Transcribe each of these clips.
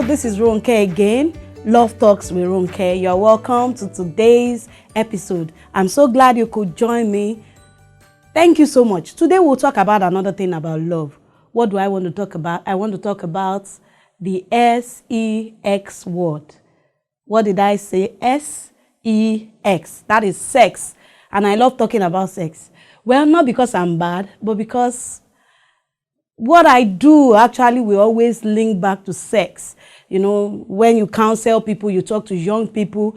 this is Ronke again. Love Talks with Ronke. You're welcome to today's episode. I'm so glad you could join me. Thank you so much. Today we'll talk about another thing about love. What do I want to talk about? I want to talk about the S-E-X word. What did I say? S-E-X. That is sex. And I love talking about sex. Well, not because I'm bad, but because what I do actually will always link back to sex. You know, when you counsel people, you talk to young people,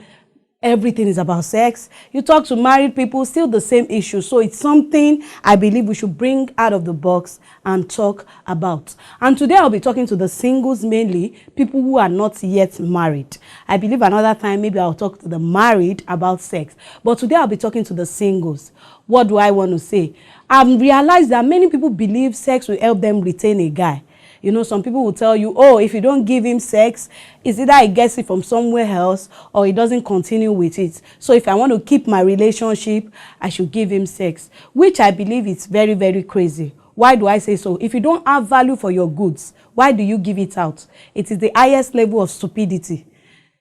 everything is about sex. You talk to married people, still the same issue. So it's something I believe we should bring out of the box and talk about. And today I'll be talking to the singles mainly, people who are not yet married. I believe another time maybe I'll talk to the married about sex. But today I'll be talking to the singles. What do I want to say? I've realized that many people believe sex will help them retain a guy. You know, some people will tell you, oh, if you don't give him sex, it's either he gets it from somewhere else or he doesn't continue with it. So if I want to keep my relationship, I should give him sex, which I believe is very, very crazy. Why do I say so? If you don't have value for your goods, why do you give it out? It is the highest level of stupidity.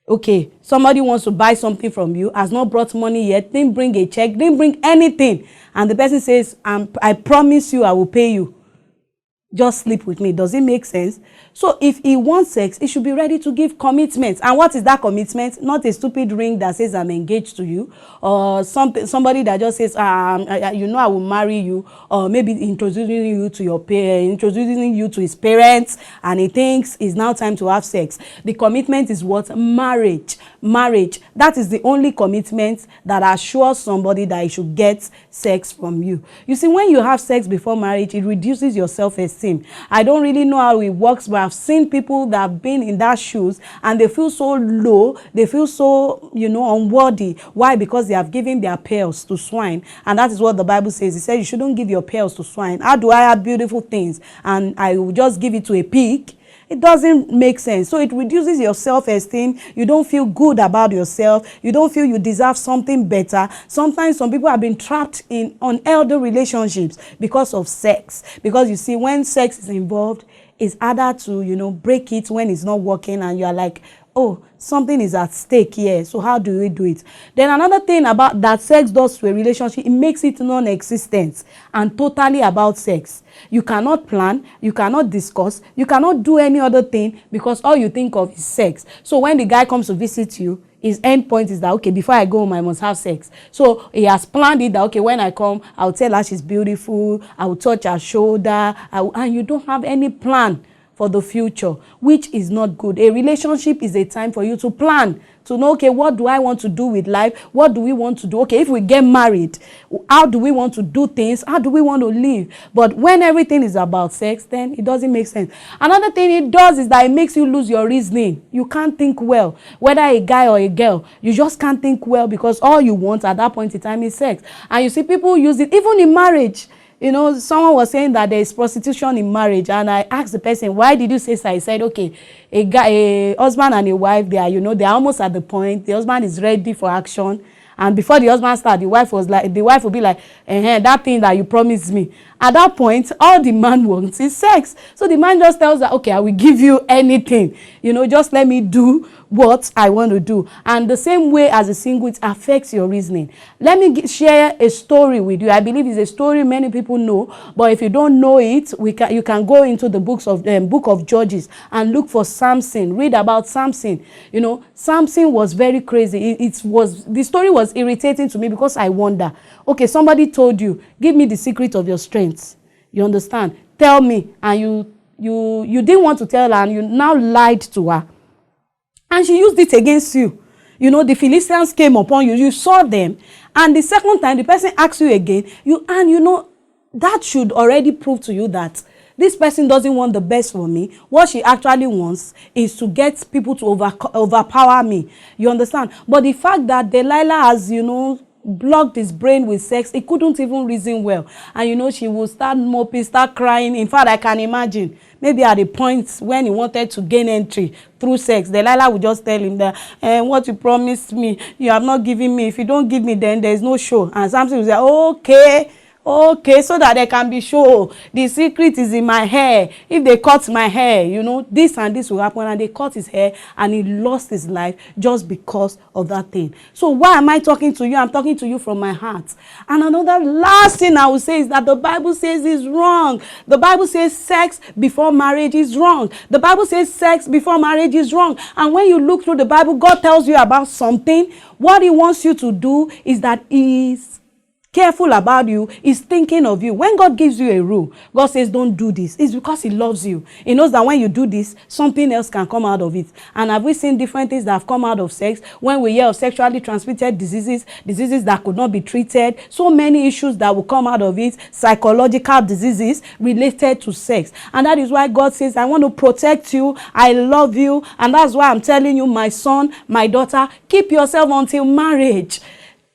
Okay, somebody wants to buy something from you, has not brought money yet, didn't bring a check, didn't bring anything. And the person says, I promise you I will pay you. Just sleep with me. Does it make sense? So if he wants sex, he should be ready to give commitment. And what is that commitment? Not a stupid ring that says I'm engaged to you, or somebody that just says, you know, I will marry you, or maybe introducing you to your parents, introducing you to his parents, and he thinks it's now time to have sex. The commitment is what? Marriage. Marriage. That is the only commitment that assures somebody that he should get sex from you. You see, when you have sex before marriage, it reduces your self-esteem. I don't really know how it works, but I've seen people that have been in that shoes and they feel so low, they feel so, you know, unworthy. Why? Because they have given their pearls to swine. And that is what the Bible says. It says you shouldn't give your pearls to swine. How do I have beautiful things and I will just give it to a pig? It doesn't make sense. So it reduces your self-esteem. You don't feel good about yourself. You don't feel you deserve something better. Sometimes some people have been trapped in unhealthy relationships because of sex. Because you see, when sex is involved, it's harder to, you know, break it when it's not working and you're like, oh, something is at stake here. So how do we do it? Then another thing about that sex does to a relationship, it makes it non-existent and totally about sex. You cannot plan, you cannot discuss, you cannot do any other thing because all you think of is sex. So when the guy comes to visit you, his end point is that, okay, before I go home, I must have sex. So he has planned it that, okay, when I come, I'll tell her she's beautiful, I will touch her shoulder, and you don't have any plan for the future, which is not good. A relationship is a time for you to plan, to know, okay, what do I want to do with life? What do we want to do? Okay, if we get married, how do we want to do things? How do we want to live? But when everything is about sex, then it doesn't make sense. Another thing it does is that it makes you lose your reasoning. You can't think well. Whether a guy or a girl, you just can't think well because all you want at that point in time is sex. And you see people use it even in marriage. You know, someone was saying that there is prostitution in marriage, and I asked the person, why did you say so? I said, okay, a husband and a wife, they are, you know, they're almost at the point. The husband is ready for action. And before the husband started, the wife will be like, that thing that you promised me. At that point, all the man wants is sex. So the man just tells her, okay, I will give you anything. You know, just let me do what I want to do. And the same way as a single, it affects your reasoning. Let me share a story with you. I believe it's a story many people know, but if you don't know it, you can go into the book of Judges and look for Samson. Read about Samson. You know, Samson was very crazy. The story was irritating to me because I wonder, okay, somebody told you, give me the secret of your strength. You understand? Tell me. And you didn't want to tell her, and you now lied to her. And she used it against you. You know, the Philistines came upon you. You saw them. And the second time, the person asks you again. You know, that should already prove to you that this person doesn't want the best for me. What she actually wants is to get people to overpower me. You understand? But the fact that Delilah has, you know, blocked his brain with sex, he couldn't even reason well. And you know, she will start moping, start crying. In fact, I can imagine maybe at the point when he wanted to gain entry through sex, Delilah would just tell him that, what you promised me, you have not given me. If you don't give me, then there's no show. And Samson will say, okay, Okay, so that they can be sure the secret is in my hair. If they cut my hair, you know, this and this will happen, and they cut his hair and he lost his life just because of that thing. So why am I talking to you? I'm talking to you from my heart. And another last thing I will say is that the Bible says is wrong. The Bible says sex before marriage is wrong. The Bible says sex before marriage is wrong. And when you look through the Bible, God tells you about something. What he wants you to do is that he's careful about you, is thinking of you. When God gives you a rule, God says don't do this, it's because he loves you. He knows that when you do this, something else can come out of it. And have we seen different things that have come out of sex? When we hear of sexually transmitted diseases that could not be treated, so many issues that will come out of it, psychological diseases related to sex. And that is why God says, I want to protect you, I love you, and that's why I'm telling you, my son, my daughter, keep yourself until marriage.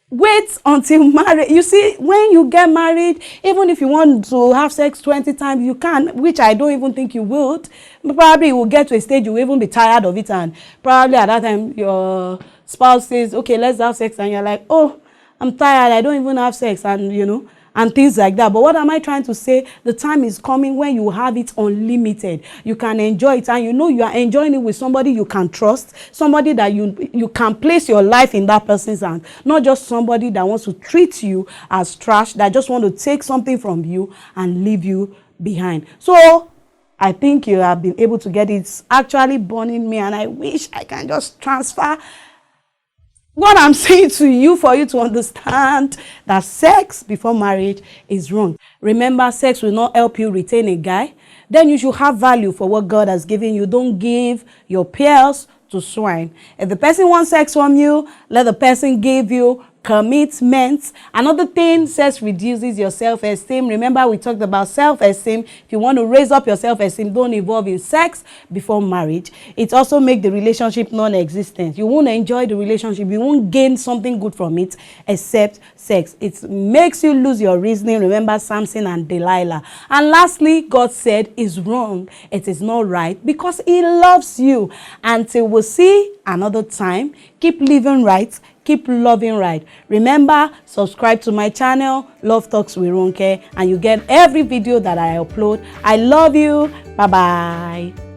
Wait until marriage. You see, when you get married, even if you want to have sex 20 times, you can, which I don't even think you would. Probably you will get to a stage you will even be tired of it, and probably at that time your spouse says, okay, let's have sex, and you're like, oh, I'm tired, I don't even have sex, and you know, and things like that. But what am I trying to say? The time is coming when you have it unlimited. You can enjoy it, and you know you are enjoying it with somebody you can trust, somebody that you can place your life in that person's hand, not just somebody that wants to treat you as trash, that just want to take something from you and leave you behind. So I think you have been able to get it. It's actually burning me, and I wish I can just transfer what I'm saying to you for you to understand that sex before marriage is wrong. Remember, sex will not help you retain a guy. Then you should have value for what God has given you. Don't give your pearls to swine. If the person wants sex from you, let the person give you commitment. Another thing, sex reduces your self-esteem. Remember, we talked about self-esteem. If you want to raise up your self-esteem, don't involve in sex before marriage. It also makes the relationship non-existent. You won't enjoy the relationship. You won't gain something good from it except sex. It makes you lose your reasoning. Remember Samson and Delilah. And lastly, God said is wrong. It is not right because he loves you. Until we see another time, keep living right, keep loving right. Remember, subscribe to my channel, Love Talks with Ronke, and you get every video that I upload. I love you. Bye-bye.